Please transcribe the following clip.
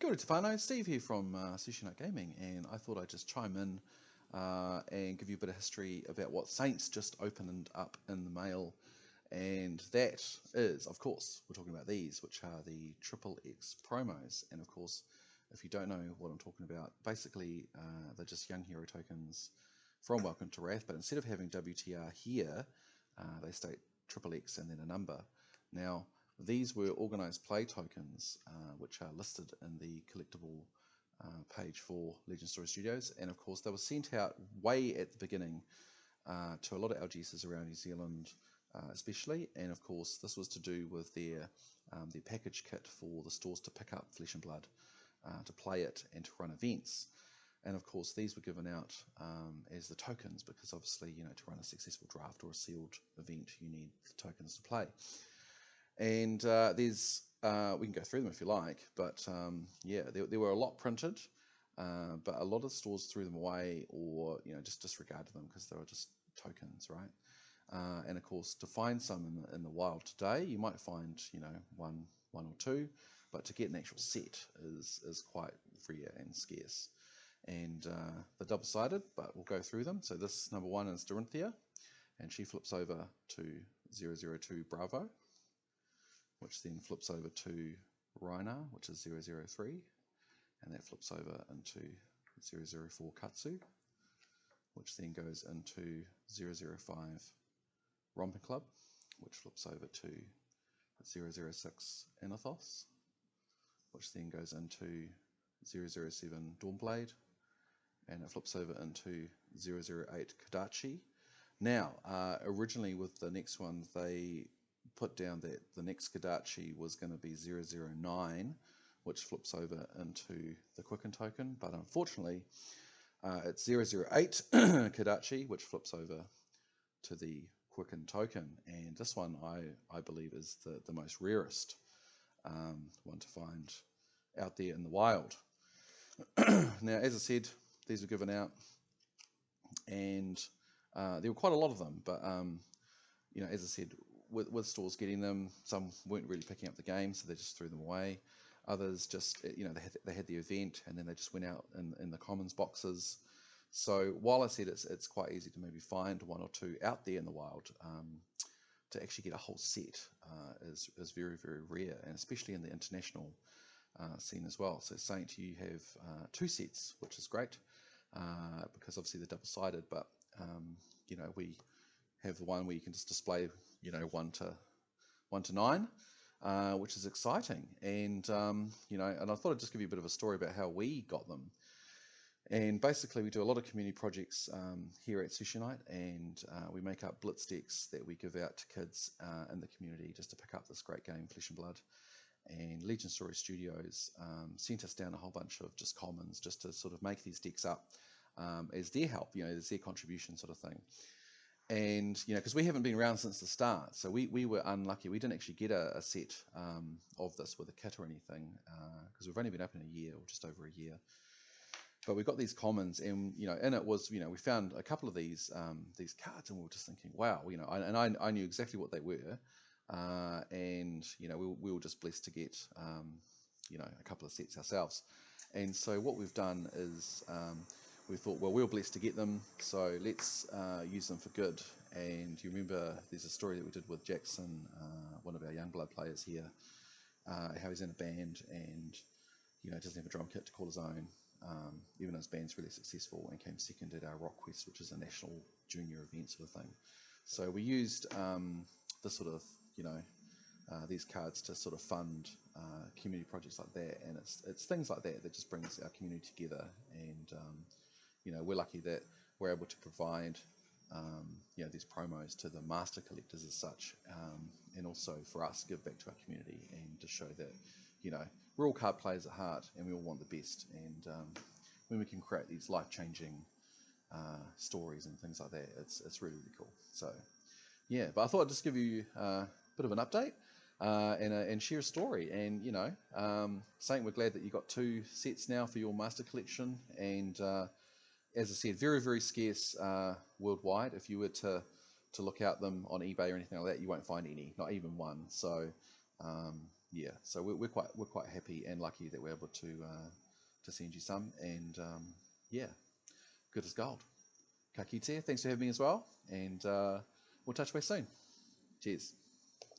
Kia ora te whānau, Steve here from Sushi Knight Gaming, and I thought I'd just chime in and give you a bit of history about what Saints just opened up in the mail. And that is, of course, we're talking about these, which are the XXX promos. And of course, if you don't know what I'm talking about, basically they're just young hero tokens from Welcome to Wrath, but instead of having WTR here, they state XXX and then a number. Now, these were organised play tokens, which are listed in the collectible page for Legend Story Studios, and of course they were sent out way at the beginning to a lot of LGSs around New Zealand, especially. And of course this was to do with their package kit for the stores to pick up Flesh and Blood, to play it and to run events. And of course these were given out as the tokens, because obviously, you know, to run a successful draft or a sealed event you need the tokens to play. And there's we can go through them if you like, but yeah, there were a lot printed, but a lot of stores threw them away, or just disregarded them because they were just tokens, right? And of course, to find some in the wild today, you might find one or two, but to get an actual set is quite rare and scarce. And they're double-sided, but we'll go through them. So this number one is Dorinthia, and she flips over to 002 Bravo, which then flips over to Rainar, which is 003, and that flips over into 004 Katsu, which then goes into 005 Romping Club, which flips over to 006 Anathos, which then goes into 007 Dawnblade, and it flips over into 008 Kadachi. Now, originally with the next one, they put down that the next Kadachi was going to be 009, which flips over into the Quicken token, but unfortunately it's 008 Kadachi, which flips over to the Quicken token. And this one I believe is the most rarest one to find out there in the wild. Now, as I said, these were given out, and there were quite a lot of them, but as I said, with stores getting them, some weren't really picking up the game, so they just threw them away. Others just, they had the event and then they just went out in the commons boxes. So while I said it's quite easy to maybe find one or two out there in the wild, to actually get a whole set is very, very rare, and especially in the international scene as well. So Saint, you have two sets, which is great, because obviously they're double-sided, but we have the one where you can just display 1 to 9, which is exciting. And and I thought I'd just give you a bit of a story about how we got them. And basically we do a lot of community projects here at Sushi Knight, and we make up blitz decks that we give out to kids in the community just to pick up this great game, Flesh and Blood. And Legend Story Studios sent us down a whole bunch of just commons just to sort of make these decks up as their help, as their contribution sort of thing. And because we haven't been around since the start, so we were unlucky. We didn't actually get a set of this with a kit or anything, because we've only been open a year, or just over a year. But we got these commons, and in it was we found a couple of these cards, and we were just thinking, wow, I knew exactly what they were, and we were just blessed to get a couple of sets ourselves. And so what we've done is we thought, well, we were blessed to get them, so let's use them for good. And you remember there's a story that we did with Jackson, one of our young blood players here, how he's in a band and doesn't have a drum kit to call his own, even though his band's really successful, and came second at our Rock Quest, which is a national junior event sort of thing. So we used this sort of these cards to sort of fund community projects like that, and it's things like that that just brings our community together. And we're lucky that we're able to provide these promos to the master collectors as such, and also for us give back to our community and to show that we're all card players at heart, and we all want the best. And when we can create these life-changing stories and things like that, it's really, really cool. So yeah, but I thought I'd just give you a bit of an update and share a story. And Saint, we're glad that you got 2 sets now for your master collection. And as I said, very, very scarce worldwide. If you were to look out them on eBay or anything like that, you won't find any, not even one. So yeah, so we're quite happy and lucky that we're able to send you some, and yeah, good as gold. Ka kite, thanks for having me as well, and we'll touch base soon. Cheers.